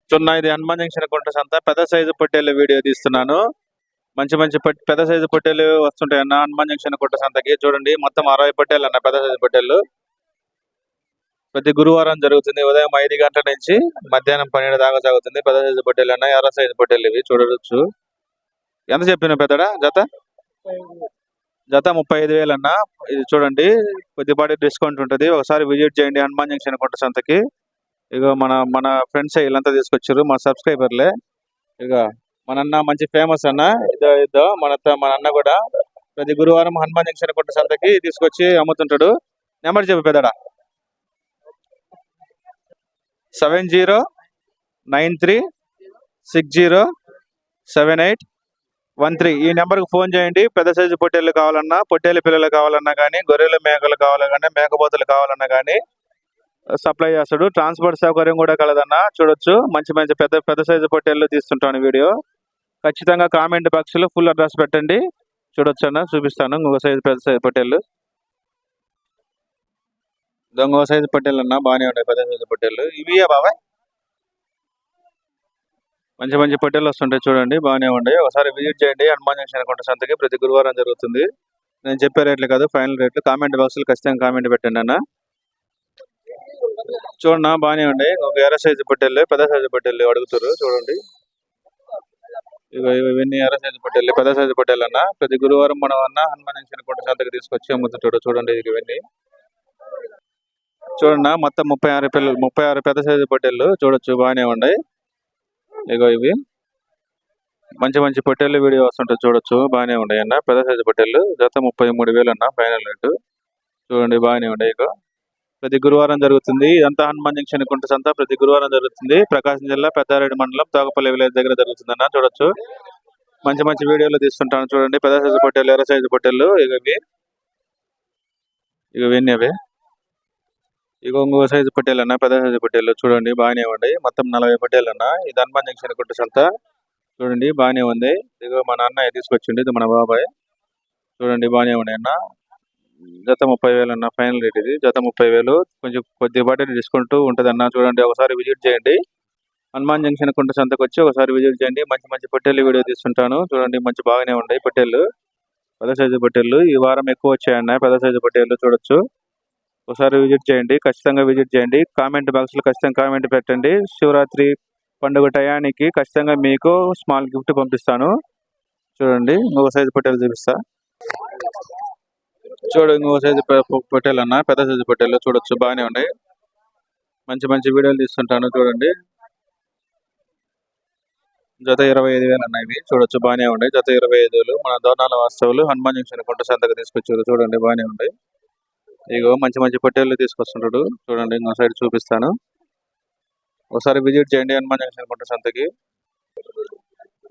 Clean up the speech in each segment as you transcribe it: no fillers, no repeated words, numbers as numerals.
చూడన్నా ఇది హనుమాన్ జంక్షన్ కుంట సంత పెద్ద సైజు పొట్టేళ్ళ వీడియో తీస్తున్నాను. మంచి మంచి పెద్ద సైజు పొట్టేలు వస్తుంటాయి అన్న హనుమాన్ జంక్షన్ కుంట సంతకి. చూడండి మొత్తం 60 పొట్టేలు అన్న పెద్ద సైజు పొట్టేలు. ప్రతి గురువారం జరుగుతుంది. ఉదయం 5 గంటల నుంచి మధ్యాహ్నం 12 దాకా జరుగుతుంది. పెద్ద సైజు పొట్టేలు అన్న, ఎర్ర సైజు పొట్టేలు ఇవి చూడవచ్చు. ఎంత చెప్పిన పెద్దడా జత? జత 35,000 అన్న. ఇది చూడండి కొద్దిపాటి డిస్కౌంట్ ఉంటుంది. ఒకసారి విజిట్ చేయండి హనుమాన్ జంక్షన్ కుంట సంతకి. ఇక మన ఫ్రెండ్స్ వీళ్ళంతా తీసుకొచ్చారు, మా సబ్స్క్రైబర్లే. ఇక మన అన్న మంచి ఫేమస్ అన్న. ఇదో మన అన్న కూడా ప్రతి గురువారం హనుమాన్ జంక్షన్ కుంట సంతకి తీసుకొచ్చి అమ్ముతుంటాడు. నెంబర్ చెప్పు పెద్దడా. 7093607813. ఈ నెంబర్కి ఫోన్ చేయండి. పెద్ద సైజు పొట్టేళ్ళు కావాలన్నా, పొట్టేళ్ళ పిల్లలు కావాలన్నా కానీ, గొర్రెల మేకలు కావాలన్నా, మేకపోతులు కావాలన్నా కానీ సప్లై చేస్తాడు. ట్రాన్స్పోర్ట్ సౌకర్యం కూడా కలదన్నా. చూడొచ్చు మంచి మంచి పెద్ద సైజు పొట్టేళ్ళు తీస్తుంటాను వీడియో. ఖచ్చితంగా కామెంట్ బాక్స్ లో ఫుల్ అడ్రస్ పెట్టండి. చూడొచ్చు అన్న, చూపిస్తాను. ఇంకో సైజు పెద్ద సైజు పొట్టేళ్ళు, ఇంకో సైజు పొట్టేళ్ళు అన్న బాగానే ఉంటాయి పెద్ద సైజు పొట్టేళ్ళు. ఇవియే బాబాయ్ మంచి మంచి పొట్టేళ్ళు వస్తుంటాయి చూడండి, బాగానే ఉంటాయి. ఒకసారి విజిట్ చేయండి హనుమాన్ జంక్షన్ కుంట సంతకి. ప్రతి గురువారం జరుగుతుంది. నేను చెప్పే రేట్లు కాదు, ఫైనల్ రేట్లు. కామెంట్ బాక్స్ లో ఖచ్చితంగా కామెంట్ పెట్టండి అన్న. చూడన్నా బాగానే ఉండే. ఒక ఎర్ర సైజు పొట్టేళ్ళు, పెద్ద సైజు పొట్టేళ్ళు అడుగుతారు చూడండి. ఇవన్నీ ఎర్ర సైజు పొట్టేళ్ళు, పెద్ద సైజు పొట్టేళ్ళు అన్న. ప్రతి గురువారం మనం అన్న హనుమాన్ జంక్షన్ కుంట సంతకి తీసుకొచ్చి అమ్ముతుంటాడు చూడండి. ఇవన్నీ చూడన్నా మొత్తం 36 పెద్ద సైజు పొట్టేళ్ళు చూడొచ్చు, బాగానే ఉన్నాయి. ఇగో ఇవి మంచి మంచి పొట్టేళ్ళు వీడియో వస్తుంటాయి చూడొచ్చు, బాగానే ఉన్నాయి అన్న. పెద్ద సైజు పొట్టేళ్ళు జత 33,000 అన్న ఫైనల్ రేటు. చూడండి బాగానే ఉన్నాయి. ఇగో ప్రతి గురువారం జరుగుతుంది. ఇదంతా హనుమాన్ జంక్షన్ కుంట సంత ప్రతి గురువారం జరుగుతుంది. ప్రకాశం జిల్లా పెద్దారెడ్డి మండలం తోకపల్లి విలేజ్ దగ్గర జరుగుతుంది అన్న. చూడొచ్చు మంచి మంచి వీడియోలు తీస్తుంటాను చూడండి. పెద్ద సైజు పొట్టేళ్ళు, ఎర్ర సైజు పొట్టేళ్ళు ఇవన్నీ అవే. ఇంకో సైజు పొట్టేళ్ళు అన్న, పెద్ద సైజు పొట్టేళ్ళు చూడండి, బాగానే ఉన్నాయి. మొత్తం 40 పొట్టేళ్ళు అన్న. ఇది హనుమాన్ జంక్షన్ కుంట సంత చూడండి, బాగానే ఉంది. ఇదిగో మన అన్నయ్య తీసుకొచ్చిండి, ఇది మన బాబాయ్. చూడండి బాగానే ఉన్నాయి అన్న. జత 30,000 అన్న ఫైనల్ రేట్. ఇది జత 30,000. కొంచెం కొద్దిపాటి డిస్కౌంట్ ఉంటుంది అన్న. చూడండి ఒకసారి విజిట్ చేయండి హనుమాన్ జంక్షన్ కుంట సంతకు వచ్చి ఒకసారి విజిట్ చేయండి. మంచి మంచి పొట్టేళ్ళు వీడియో తీస్తుంటాను చూడండి. మంచి బాగానే ఉన్నాయి పొట్టేళ్ళు, పెద్ద సైజు పొట్టేళ్ళు. ఈ వారం ఎక్కువ వచ్చాయన్న పెద్ద సైజు పొట్టేళ్ళు చూడొచ్చు. ఒకసారి విజిట్ చేయండి, ఖచ్చితంగా విజిట్ చేయండి. కామెంట్ బాక్స్ లో ఖచ్చితంగా కామెంట్ పెట్టండి. శివరాత్రి పండుగ టయానికి ఖచ్చితంగా మీకు స్మాల్ గిఫ్ట్ పంపిస్తాను. చూడండి ఇంకొక సైజు పొట్టేలు చూపిస్తా. చూడు ఇంకొక సైజు పొట్టేలు అన్న, పెద్ద సైజు పొట్టేలు చూడొచ్చు, బాగానే ఉన్నాయి. మంచి మంచి వీడియోలు తీస్తుంటాను చూడండి. జత 25,000 అన్న. ఇవి చూడొచ్చు, బాగానే ఉన్నాయి. జత 25,000. మన దోర్నాల వాస్తవులు హనుమాన్ జంక్షన్ కుంట సంతకు తీసుకొచ్చారు చూడండి, బాగానే ఉన్నాయి. ఇగో మంచి మంచి పొట్టేళ్ళు తీసుకొస్తుంటాడు చూడండి. ఇంకో సైడ్ చూపిస్తాను. ఒకసారి విజిట్ చేయండి హనుమాన్ జంక్షన్ కుంట సంతకి.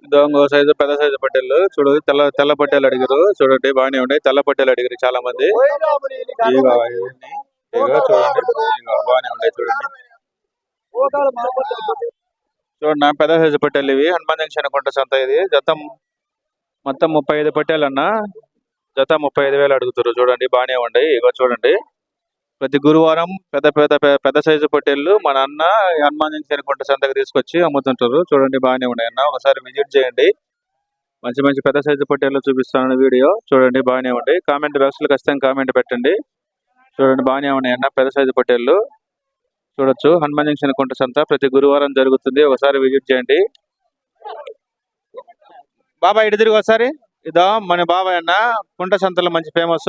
ఇంకో సైజు పెద్ద సైజు పొట్టేళ్ళు చూడు, తెల్ల పొట్టేళ్ళు అడిగారు చూడండి, బాగానే ఉన్నాయి. తెల్ల పొట్టేళ్ళు అడిగారు చాలా మంది. ఇగో చూడండి, బాగానే ఉన్నాయి చూడండి. చూడండి పెద్ద సైజు పొట్టేళ్ళు ఇవి హనుమాన్ జంక్షన్ కుంట సంత. ఇది జత మొత్తం 35 పొట్టేళ్ళు అన్న. జత 35,000 అడుగుతారు చూడండి, బాగానే ఉన్నాయి. ఇగో చూడండి ప్రతి గురువారం పెద్ద సైజు పొట్టేళ్ళు మన అన్న హనుమాన్ జంక్షన్ కుంట సంతకు తీసుకొచ్చి అమ్ముతుంటారు చూడండి, బాగానే ఉన్నాయి అన్న. ఒకసారి విజిట్ చేయండి. మంచి మంచి పెద్ద సైజు పొట్టేళ్ళు చూపిస్తాను వీడియో చూడండి, బాగానే ఉన్నాయి. కామెంట్ బాక్స్ లో ఖచ్చితంగా కామెంట్ పెట్టండి. చూడండి బాగానే ఉన్నాయి అన్న పెద్ద సైజు పొట్టేళ్ళు చూడొచ్చు. హనుమాన్ జంక్షన్ కుంట సంత ప్రతి గురువారం జరుగుతుంది. ఒకసారి విజిట్ చేయండి. బాబాయ్ ఇటు తిరిగి ఒకసారి. ఇదో మన బాబాయ్ అన్న కుంట సంతలో మంచి ఫేమస్.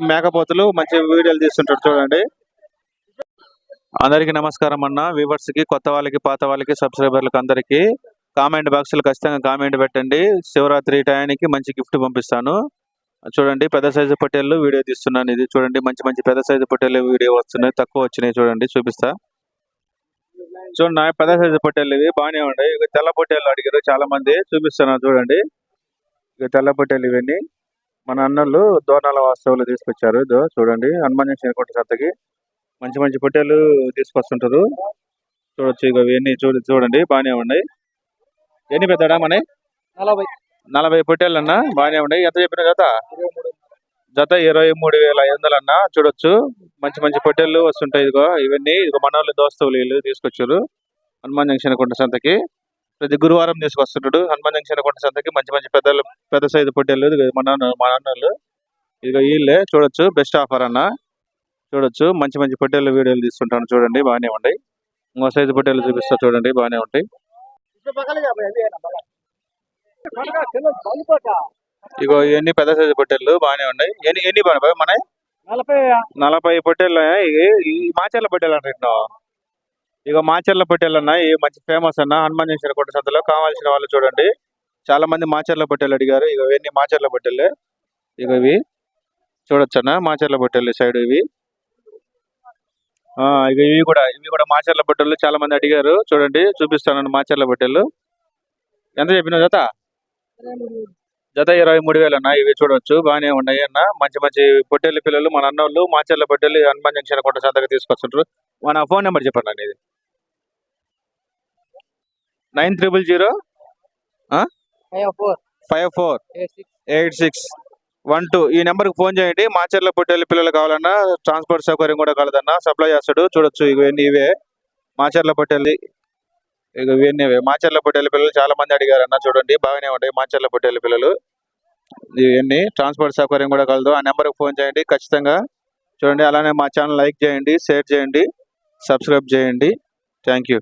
మేకపోతులు మంచి వీడియోలు తీస్తుంటాడు చూడండి. అందరికీ నమస్కారం అన్న. వ్యూవర్స్ కి, కొత్త వాళ్ళకి, పాత వాళ్ళకి, సబ్స్క్రైబర్లకు అందరికీ కామెంట్ బాక్స్ లో ఖచ్చితంగా కామెంట్ పెట్టండి. శివరాత్రి టయానికి మంచి గిఫ్ట్ పంపిస్తాను. చూడండి పెద్ద సైజు పొట్టేళ్ళు వీడియో తీస్తున్నాను. ఇది చూడండి మంచి మంచి పెద్ద సైజు పొట్టేళ్ళు వీడియో వస్తున్నాయి, తక్కువ వచ్చినాయి చూడండి, చూపిస్తా. చూడండి పెద్ద సైజు పొట్టేళ్ళు ఇవి బాగానే ఉన్నాయి. ఇక తెల్ల పొట్టేళ్ళు అడిగారు చాలా మంది, చూపిస్తున్నాను చూడండి. ఇక తెల్ల పొట్టేళ్ళు ఇవన్నీ మన అన్నలు దోర్నాల వాస్తవులు తీసుకొచ్చారు. ఇదో చూడండి హనుమాన్ జంక్షన్ కుంట సంతకి మంచి మంచి పొట్టేళ్ళు తీసుకొస్తుంటారు చూడొచ్చు. ఇక ఇవన్నీ చూడండి బాగానే ఉన్నాయి. ఎన్ని పెద్దడా మన 40 పొట్టేళ్ళు అన్న, బాగానే ఉన్నాయి. ఎంత చెప్పిన జత? జత 23,500 అన్న. చూడొచ్చు మంచి మంచి పొట్టేళ్ళు వస్తుంటాయి. ఇదిగో ఇవన్నీ మన వాళ్ళు దోస్తువులు వీళ్ళు తీసుకొచ్చారు. హనుమాన్ జంక్షన్ కుంట సంతకి ప్రతి గురువారం తీసుకొస్తుంటాడు. హనుమాన్ జంక్షన్ కుంట సంతకి మంచి మంచి పెద్ద సైజు పొట్టేళ్ళు. మా నాన్నలు ఇక వీళ్ళే చూడొచ్చు. బెస్ట్ ఆఫర్ అన్న చూడొచ్చు. మంచి మంచి పొట్టేళ్ళు వీడియోలు తీసుకుంటాను చూడండి, బాగానే ఉంటాయి. ఇంకో సైజు పొట్టేళ్ళు చూపిస్తా చూడండి, బాగానే ఉంటాయి. ఇగో ఇవన్నీ పెద్ద సైజు పొట్టేళ్ళు బాగానే ఉన్నాయి. ఎన్ని బాగా మన 40 పొట్టేళ్ళు. ఈ మాచర్ల పొట్టేళ్ళు అంటున్నా. ఇక మాచర్ల పొట్టేళ్ళు అన్న ఇవి మంచి ఫేమస్ అన్న హనుమాన్ జంక్షన్ కుంట సంతలో. కావాల్సిన వాళ్ళు చూడండి, చాలా మంది మాచర్ల పొట్టేళ్ళు అడిగారు. ఇక ఇవన్నీ మాచర్ల పొట్టేళ్ళే. ఇక ఇవి చూడొచ్చు అన్న, మాచర్ల పొట్టేళ్ళు సైడ్ ఇవి. ఇక ఇవి కూడా మాచర్ల పొట్టేళ్ళు చాలా మంది అడిగారు. చూడండి చూపిస్తాను మాచర్ల పొట్టేళ్ళు. ఎంత చెప్పిన జత 23,000 అన్న. ఇవి చూడొచ్చు, బాగానే ఉన్నాయి అన్న. మంచి మంచి పొట్టేళ్ళ పిల్లలు మన అన్నోళ్ళు మాచర్ల పొట్టేళ్ళు హనుమాన్ జంక్షన్ కుంట సంతకి తీసుకొస్తుంటారు. మన ఫోన్ నెంబర్ చెప్పండి అన్న. ఇది 9054548612 ఈ నెంబర్కి ఫోన్ చేయండి. మాచర్ల పొట్టేళ్ళ పిల్లలు కావాలన్నా ట్రాన్స్పోర్ట్ సౌకర్యం కూడా కలదన్నా, సప్లై చేస్తాడు. చూడొచ్చు ఇవన్నీ ఇవే మాచర్ల పొట్టేళ్ళు. ఇక ఇవన్నీ మాచర్ల పొట్టేళ్ళ పిల్లలు చాలా మంది అడిగారు అన్న. చూడండి బాగానే ఉంటాయి మాచర్ల పొట్టేళ్ళ పిల్లలు. ఇవన్నీ ట్రాన్స్పోర్ట్ సౌకర్యం కూడా కలదు. ఆ నెంబర్కి ఫోన్ చేయండి ఖచ్చితంగా. చూడండి అలానే మా ఛానల్ లైక్ చేయండి, షేర్ చేయండి, సబ్స్క్రైబ్ చేయండి. Thank you.